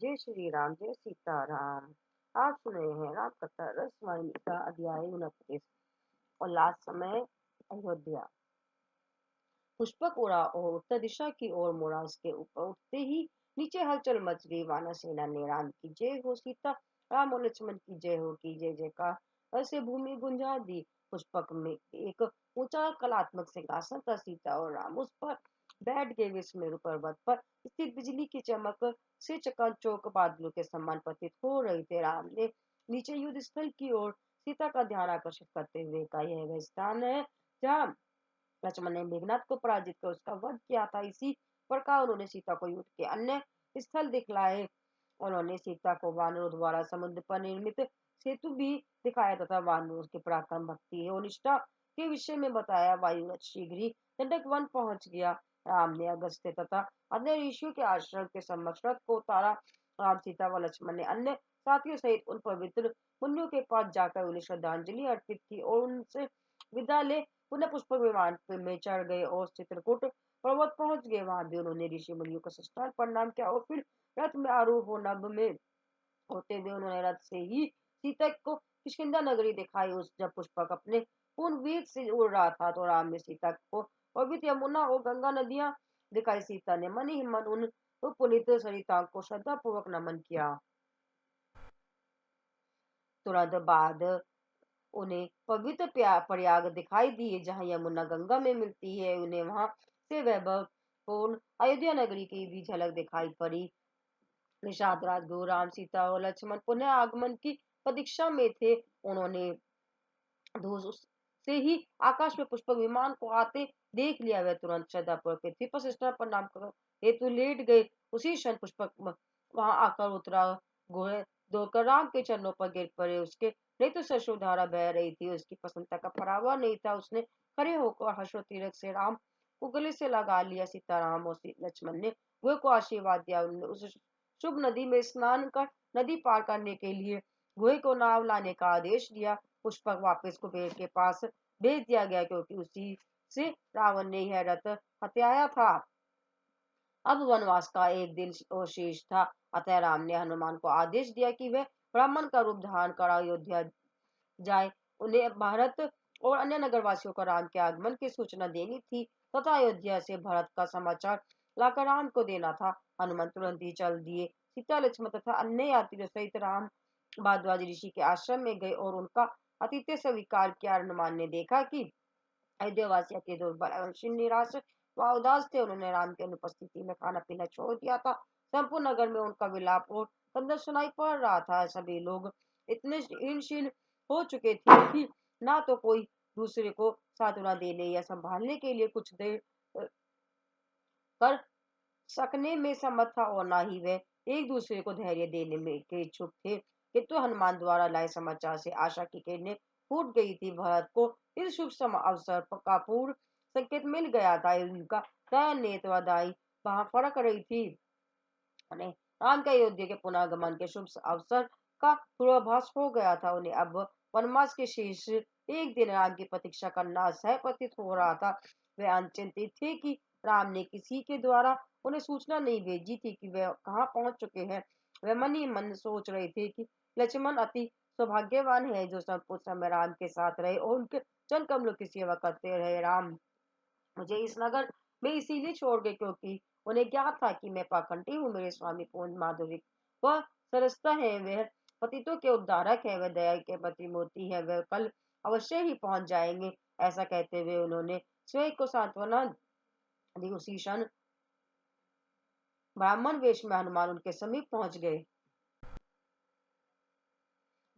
जय श्री राम, जय सीताराम। आप सुन रहे हैं राम कथा रसवाहिनी का अध्याय 29 और लास्ट समय अयोध्या। पुष्पक उड़ा और उत्तर दिशा की ओर मुड़ा। उसके ऊपर उठते ही नीचे हलचल मच गई। वानर सेना ने राम की जय हो, सीता राम और लक्ष्मण की जय हो की जय जयकार ऐसे भूमि गुंजा दी। पुष्पक में एक ऊंचा कलात्मक सिंहासन था। सीता और राम उस पर बैठ गए। विस्मेरु पर्वत पर स्थित बिजली की चमक से चकाचौंध बादलों के समान प्रतीत हो रहे थे। राम ने नीचे युद्ध स्थल की ओर सीता का ध्यान आकर्षित करते हुए कहा, यह वह स्थान है जहाँ लक्ष्मण ने मेघनाथ को पराजित कर उसका वध किया था। इसी प्रकार उन्होंने सीता को युद्ध के अन्य स्थल दिखलाए। उन्होंने सीता को वानरों द्वारा समुद्र पर निर्मित सेतु भी दिखाया तथा वानरों के पराक्रम, भक्ति और निष्ठा के विषय में बताया। वायुरथ शीघ्र ही दंडक वन पहुंच गया। राम ने अगस्त्य तथा अन्य ऋषियों के आश्रम के समक्ष रथ को उतारा। राम, सीता व लक्ष्मण ने अन्य साथियों सहित उन पवित्र मुनियों के पास जाकर उन्हें श्रद्धांजलि अर्पित की और उनसे विदा ले पुनः पुष्पक विमान में चढ़ गए और चित्रकूट पर्वत पहुंच गए। वहां भी उन्होंने ऋषि मुनियों को साष्टांग प्रणाम किया और फिर रथ में आरूढ़ हो नभ में होते हुए उन्होंने रथ से ही सीता को किष्किंधा नगरी दिखाई। उस जब पुष्पक अपने पूर्ण वेग से उड़ रहा था तो राम ने सीता को पवित्र यमुना और गंगा नदियां दिखाई। सीता ने मन ही मन उन पुनीत सरिताओं को श्रद्धा पूर्वक नमन किया। तुरंत बाद उन्हें पवित्र प्रयाग दिखाई दिए जहां यमुना गंगा में मिलती है। उन्हें वहां से वैभवपूर्ण अयोध्या नगरी की भी झलक दिखाई पड़ी। निषाद राजगुरु राम, सीता और लक्ष्मण पुनः आगमन की प्रतीक्षा में थे। उन्होंने धूल से ही आकाश में पुष्पक विमान को आते देख लिया। वह तुरंत श्रद्धापूर्वक पृथ्वी पर साष्टांग प्रणाम कर हेतु लेट गए। उसी क्षण पुष्पक वहां आकर उतरा। घोड़े दौड़कर राम के चरणों पर गिर पड़े। उसके नेत्र से अश्रुधारा बह रही थी। उसकी प्रसन्नता का परावा नहीं था। उसने खड़े होकर हर्षोत्तीरक से राम को गले से लगा लिया। सीताराम और लक्ष्मण ने गुहे को आशीर्वाद दिया। उन्होंने उस शुभ नदी में स्नान कर नदी पार करने के लिए गुहे को नाव लाने का आदेश दिया। पुष्पक वापस कुबेर के पास भेज दिया गया क्योंकि उसी से रावण ने यह रथ हत्याया था। अब वनवास का एक दिन और शेष था। अतः राम ने हनुमान को आदेश दिया कि वह ब्राह्मण का रूप धारण कर अयोध्या जाए। उन्हें भारत और अन्य नगरवासियों को राम के आगमन की सूचना देनी थी तथा अयोध्या से भरत का समाचार लाकर राम को देना था। हनुमान तुरंत ही चल दिए। सीता, लक्ष्मण तथा अन्य यात्रियों सहित राम भारद्वाज ऋषि के आश्रम में गए और उनका आतिथ्य स्वीकार किया। हनुमान ने देखा कि अयोध्यावासी अति दुर्बल एवं क्षीण, निराश व उदास थे। उन्होंने राम की अनुपस्थिति में खाना पीना छोड़ दिया था। संपूर्ण नगर में उनका विलाप और क्रंदन सुनाई पड़ रहा था। सभी लोग इतने हीनशील हो चुके थे कि ना तो कोई दूसरे को सांत्वना देने या संभालने के लिए कुछ देर कर सकने में समर्थ था और ना ही वे एक दूसरे को धैर्य देने में के इच्छुक थे। किंतु हनुमान द्वारा लाए समाचार से आशा की किरणें फूट गई थी। भरत को इस शुभ अवसर का पूर्ण संकेत मिल गया था। उनका दया नेत्रदायी वहां फड़क रही थी। उन्हें राम के अयोध्या के पुनर्गमन के शुभ अवसर का पूर्वाभास हो गया था। उन्हें अब वनवास के शेष एक दिन राम की प्रतीक्षा करना सह प्रतीत हो रहा था। वे अचिंतित थे कि राम ने किसी के द्वारा उन्हें सूचना नहीं भेजी थी कि वे कहाँ पहुंच चुके हैं। वे मन ही मन सोच रहे थे कि लक्ष्मण अति सौभाग्यवान है जो संपूर्ण समय राम के साथ रहे और उनके चरण कमलों की सेवा करते रहे। राम मुझे इस नगर में इसीलिए छोड़ गए क्योंकि उन्हें ज्ञात था कि मैं पाखंडी हूँ। मेरे स्वामी पूर्ण माधुरी वह सरसता है। वह पतितों के उद्धारक है। वह दया के प्रतिमूर्ति है। वह कल अवश्य ही पहुंच जाएंगे। ऐसा कहते हुए उन्होंने स्वयं को सांत्वना दी। उसी क्षण ब्राह्मण वेश में हनुमान उनके समीप पहुंच गए।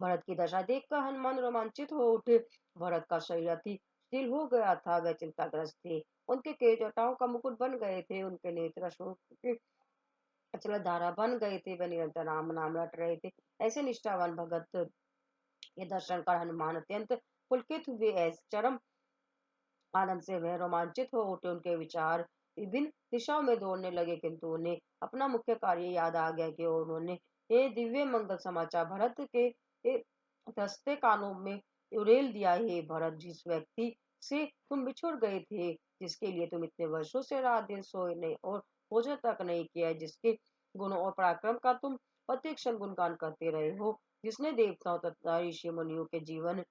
भरत की दशा देखकर हनुमान रोमांचित हो उठे। भरत का शरीर अति शिथिल हो गया था। वह चिंताग्रस्त थे। उनके केश जटाओं का मुकुट बन गए थे। उनके नेत्र अशोक के अचल धारा बन गए थे। वह निरंतर राम नाम रट रहे थे। ऐसे निष्ठावान भगत के दर्शन कर हनुमान अत्यंत पुलकित हुए। ऐसे चरम आनंद से वह रोमांचित हो उठे। उनके विचार विभिन्न दिशाओं में दौड़ने लगे किंतु उन्हें अपना मुख्य कार्य याद आ गया कि उन्होंने ये दिव्य मंगल समाचार भरत के दस्ते कानों में उड़ेल दिया। हे भरत, जिस व्यक्ति से तुम बिछुड़ गए थे, जिसके लिए तुम इतने वर्षों से रात दिन सोए नहीं और भोजन तक नहीं किया, जिसके गुणों और पराक्रम का तुम प्रत्येक क्षण गुणगान करते रहे हो, जिसने देवताओं तथा ऋषि मुनियों के जीवन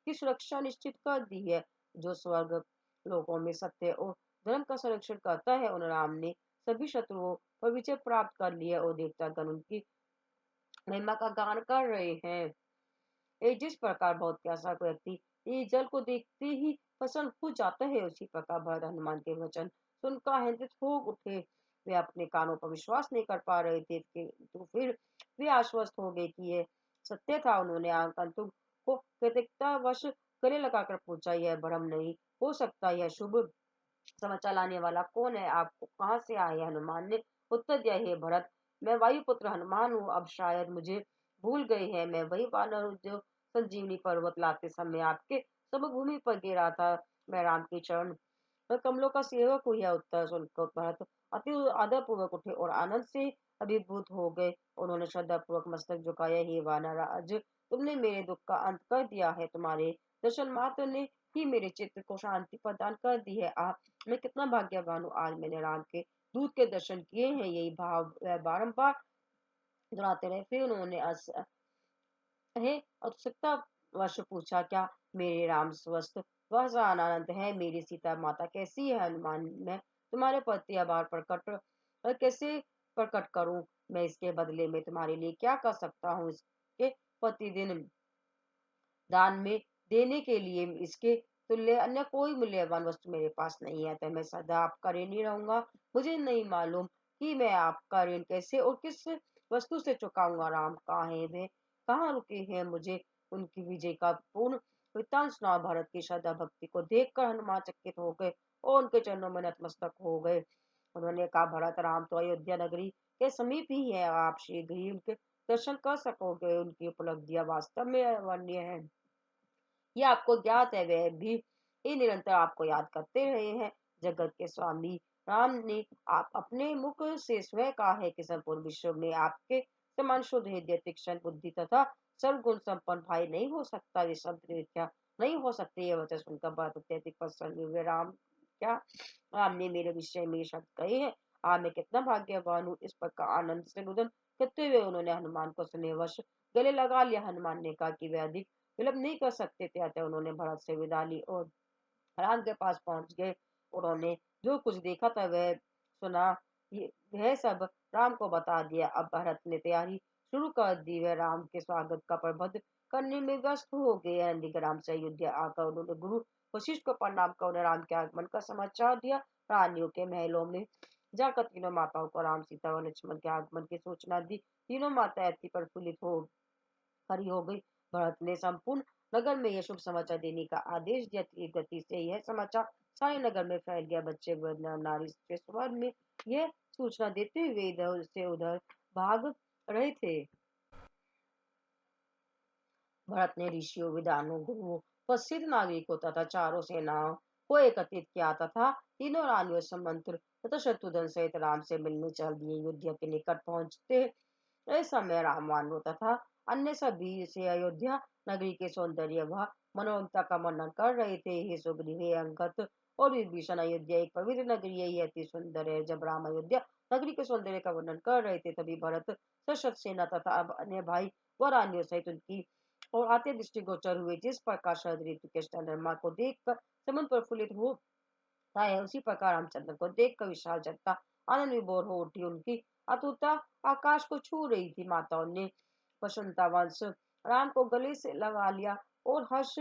की सुरक्षा निश्चित कर दी है। जो स्वर्ग लोकों में सत्य और धर्म का संरक्षण करता है, उन राम ने सभी शत्रुओं पर विजय प्राप्त कर लिया और देवतागण उनकी महिमा का गान कर रहे हैं। जिस प्रकार बहुत प्यासा व्यक्ति ये जल को देखते ही प्रसन्न हो जाता है, उसी प्रकार भरत हनुमान के वचन सुनकर आनंदित हो उठे। वे अपने कानों पर विश्वास नहीं कर पा रहे थे कि तो फिर वे आश्वस्त हो गए कि ये सत्य था। उन्होंने आगंतुक को कृतज्ञता वश गले लगाकर पूछा, यह भ्रम नहीं हो सकता, यह शुभ समाचार लाने वाला कौन है? आपको कहाँ से आए? हनुमान ने उत्तर दिया, हे भरत, मैं वायुपुत्र हनुमान हूँ। अब शायद मुझे भूल गए हैं। मैं वही वानर हूँ जो संजीवनी पर्वत लाते समय आपके सब भूमि पर गिरा था। मैं राम के चरण और कमलों का सेवक हूँ। यह उत्तर सुनकर भरत अति आदर पूर्वक उठे और आनंद से अभिभूत हो गए। उन्होंने श्रद्धा पूर्वक मस्तक झुकाया, हे वानर आज तुमने मेरे दुख का अंत कर दिया है। तुम्हारे दर्शन मात्र ने ही मेरे चित्त को शांति प्रदान कर दी है। मैं कितना भाग्यवान हूँ, आज मैंने राम के दूत के दर्शन किए हैं। यही भाव वह बारंबार दोहराते रहे। फिर उन्होंने है उत्सुकता वश पूछा, क्या मेरे राम स्वस्थ वह आनंद है? मेरी सीता माता कैसी है? हनुमान, मैं तुम्हारे प्रति आभार प्रकट कैसे प्रकट करूं? मैं इसके बदले में तुम्हारे लिए क्या कर सकता हूँ? इसके प्रतिदिन दान में देने के लिए इसके तुल्य अन्य कोई मूल्यवान वस्तु मेरे पास नहीं है, तो मैं सदा आपका ऋणी रहूंगा। मुझे नहीं मालूम कि मैं आपका ऋण कैसे और किस वस्तु से चुकाऊंगा। राम कहाँ है? वे कहाँ रुके हैं? मुझे उनकी विजय का पूर्ण वृत्तांत सुनाओ। भारत की श्रद्धा भक्ति को देखकर हनुमान चकित हो गए और उनके चरणों में नतमस्तक हो गए। उन्होंने कहा, भरत, राम तो अयोध्या नगरी के समीप ही है, आप शीघ्र ही उनके दर्शन कर सकोगे। उनकी उपलब्धियां वास्तव में अवर्णनीय है। ये आपको ज्ञात है, वह भी ये निरंतर आपको याद करते रहे हैं। जगत के स्वामी राम ने आप अपने मुख से स्वयं कहा है कि संपूर्ण विश्व में आपके समान शुद्ध हृदय, तीक्ष्ण बुद्धि तथा सर्वगुण संपन्न भाई नहीं हो सकता। वे शब्द क्या नहीं हो सकते। ये वचन सुनकर बहुत अत्यधिक प्रसन्न हुए। राम, क्या राम ने मेरे विषय में ये शब्द कहे हैं? मैं कितना भाग्यवान हूँ। इस प्रकार आनंद से रुदन करते हुए उन्होंने हनुमान को स्नेहवश गले लगा लिया। हनुमान ने कहा कि वे अधिक विलंब नहीं कर सकते थे, अतः उन्होंने भरत से विदा ली और राम के पास पहुंच गए। उन्होंने जो कुछ देखा था वह सुना, वह सब राम को बता दिया। अब भरत ने तैयारी शुरू कर दी। वह राम के स्वागत का प्रबंध करने में व्यस्त हो गए। नंदीग्राम से अयोध्या आकर उन्होंने गुरु वशिष्ठ को प्रणाम कर उन्हें राम के आगमन का समाचार दिया। रानियों के महलों में जाकर तीनों माताओं को राम, सीता और लक्ष्मण के आगमन की सूचना दी। तीनों माता अति प्रफुल्लित हो खड़ी हो गई। भरत ने संपूर्ण नगर में यह शुभ समाचार देने का आदेश दिया। तेज गति से यह समाचार सारे नगर में फैल गया। बच्चे, वृद्ध, नर नारी के स्वर में यह सूचना देते हुए इधर से उधर भाग रहे थे। भरत ने ऋषियों, विद्वानों, गुरुओं, प्रसिद्ध नागरिकों तथा चारों सेनाओं को एकत्रित किया तथा तीनों रानियों, समंत्र तथा शत्रुघ्न सहित राम से मिलने चल दिए। युद्ध के निकट पहुंचते इस समय राम, वानरों तथा अन्य सभी से अयोध्या नगरी के सौंदर्य व मनोहरता का वर्णन कर रहे थे। हे सुग्रीव, हे अंगद और विभीषण, अयोध्या एक पवित्र नगरी है, ये अति सुंदर है। जब राम अयोध्या नगरी के सौंदर्य का वर्णन कर रहे थे, तभी भरत सशस्त्र सेना तथा अब अन्य भाई व रानियों सहित उनकी और आते दृष्टिगोचर हुए। जिस प्रकार शरद ऋतु के चंद्रमा को देखकर समुद्र प्रफुल्लित होता है, उसी प्रकार रामचंद्र को देखकर विशाल जनता आनंद विभोर हो उठी। उनकी आतुरता आकाश को छू रही थी। माताओं ने वसंतावंश राम को गले से लगा लिया और हर्ष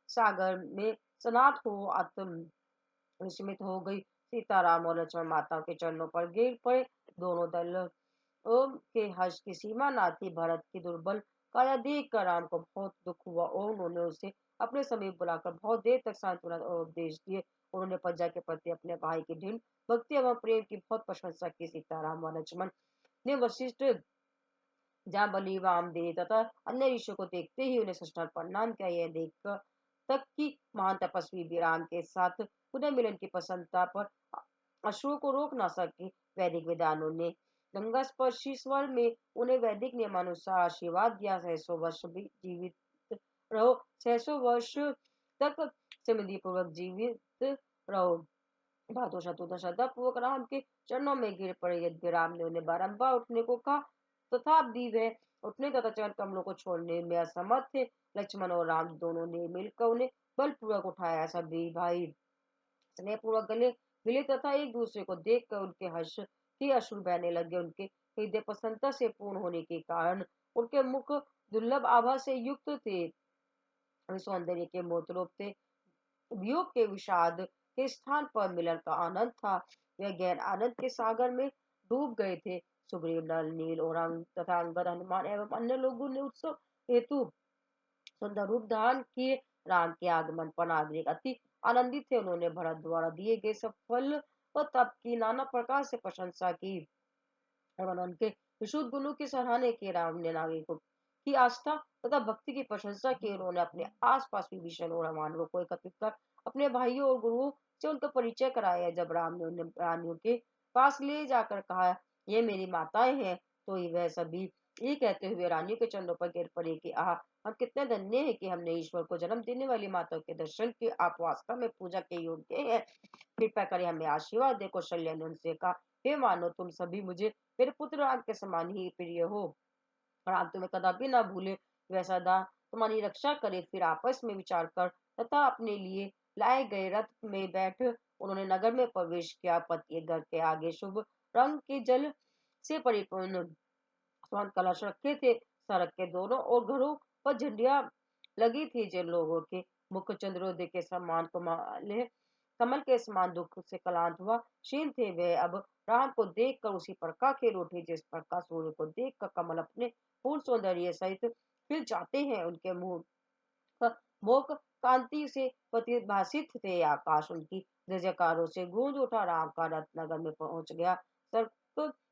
सागर में स्नात हो आत्म विस्मित हो गई। सीताराम और लक्ष्मण माताओं के चरणों पर गिर पड़े। दोनों दल ओम के हर्ष की सीमा न थी। भरत की दुर्बल काया देख कर राम को बहुत दुख हुआ और उन्होंने उसे अपने समीप बुलाकर बहुत देर तक सांत्वना और उपदेश दिए। उन्होंने प्रजा के प्रति अपने भाई की दृढ़ भक्ति एवं प्रेम की बहुत प्रशंसा की। सीताराम और लक्ष्मण ने वशिष्ठ, जांबली, वामदेव तथा अन्य ऋषियों को देखते ही उन्हें साष्टांग प्रणाम किया। यह देखकर तक कि महान तपस्वी भी राम के साथ पुनः मिलन की प्रसन्नता पर अश्रुओं को रोक न सके। वैदिक विद्वानों ने गंगा स्पर्शी स्वर में उन्हें वैदिक नियमानुसार आशीर्वाद दिया। सहसों वर्ष भी जीवित रहो, सहसों वर्ष तक समृद्धि पूर्वक जीवित रहो। बहादुर शत्रुघ्न श्रद्धापूर्वक राम के चरणों में गिर पड़े। यद्यपि राम ने उन्हें बारंबार उठने को कहा, तथापि वे उठने तथा चरण कमलों को छोड़ने में असमर्थ थे। लक्ष्मण और राम दोनों ने मिलकर उन्हें बलपूर्वक उठाया। सभी भाई स्नेहपूर्वक गले मिले तथा एक दूसरे को देखकर उनके हर्ष के अश्रु बहने लगे। उनके हृदय प्रसन्नता से पूर्ण होने के कारण उनके मुख दुर्लभ आभा से युक्त थे। वे सौंदर्य के मोहरूप थे। वियोग के विषाद के स्थान पर मिलन का आनंद था। वे गहन आनंद के सागर में डूब गए थे। सुग्रीव, नल, नील और अंग तथा अंगद, हनुमान एवं अन्य लोगों ने उत्सव हेतु सुंदर रूप धारण किए। राम के आगमन पर नागरिक अति आनंदित थे। उन्होंने भरत द्वारा दिए गए सफल और तप की नाना प्रकार से प्रशंसा की और उनके विशुद्ध गुणों की सराहना की। राम ने नागरिकों की आस्था तथा भक्ति की प्रशंसा की। उन्होंने अपने आसपास विभीषण और वानरों को एकत्रित कर अपने भाइयों और गुरुओं से उनका परिचय कराया। जब राम ने उन्हें रानियों के पास ले जाकर कहा, ये मेरी माताएं हैं, तो वह सभी ये कहते हुए रानियों के चरणों पर गिर पड़े कि आह, हम कितने धन्य हैं कि हमने ईश्वर को जन्म देने वाली माताओं के दर्शन के। आप वास्तव में पूजा के योग्य हैं। कृपया करें हमें आशीर्वाद दे। कौशल्या ने उनसे कहा, हे मानो तुम सभी मुझे मेरे पुत्र राम के समान ही प्रिय हो। राम तुम्हें कदापि ना भूले, वह सदा तुम्हारी रक्षा करे। फिर आपस में विचार कर तथा अपने लिए लाए गए रथ में बैठ उन्होंने नगर में प्रवेश किया। पति घर के आगे शुभ रंग के जल से परिपूर्ण स्वर्ण कलश रखे थे। सड़क के दोनों ओर घरों पर झंडियां लगी थी। जिन लोगों के मुख चंद्रोदय के समान कमल के समान दुख से क्लांत हुआ क्षीण थे, वे अब राम को देखकर उसी प्रकार खिल उठे जिस प्रकार सूर्य को देखकर कमल अपने पूर्ण सौंदर्य सहित खिल जाते हैं। उनके मुंह मोक कांति से प्रतिभासित थे। आकाश उनकी जय जयकारों से गूंज उठा। राम का रथ नगर में पहुंच गया। सड़क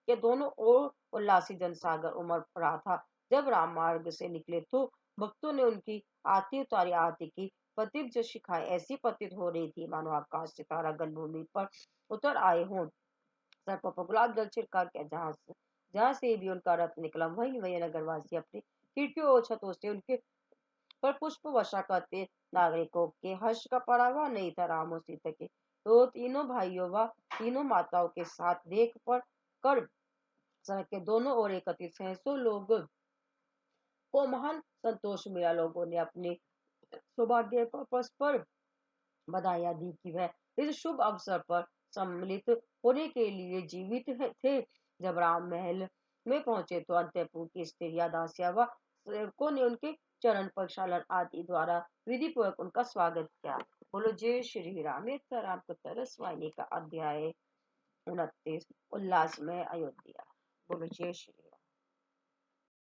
के दोनों ओर उल्लासी जनसागर उमड़ रहा था। जब राम मार्ग से निकले तो भक्तों ने उनकी आरती उतारी। आरती की प्रतिभ शिखाएं ऐसी प्रतीत हो रही थी मानो आकाश से तारागण भूमि पर उतर आए हों। सर पर गुलाब जल छिड़का गया। जहां से भी उनका रथ निकला, वहीं वहीं नगरवासी अपनी खिड़कियों और छतों से उनके पर पुष्प वर्षा करते। नागरिकों के हर्ष का परावा नहीं था। राम और सीता के तो तीनों भाइयों व तीनों माताओं के साथ देख पर कर सड़क के दोनों ओर एकत्रित सैकड़ों लोग को महान संतोष मिला। लोगों ने अपने सौभाग्य पर परस्पर बधाइयां दी कि वह इस शुभ अवसर पर सम्मिलित होने के लिए जीवित थे। जब राम महल में पहुंचे तो अंतःपुर की स्त्रियां, दासियां व सेवकों ने उनके चरण प्रक्षालन आदि द्वारा विधि पूर्वक उनका स्वागत किया। बोलो जय श्री राम। रामचरित वाहिनी का अध्याय 29 उल्लास में अयोध्या। बोलो जय श्री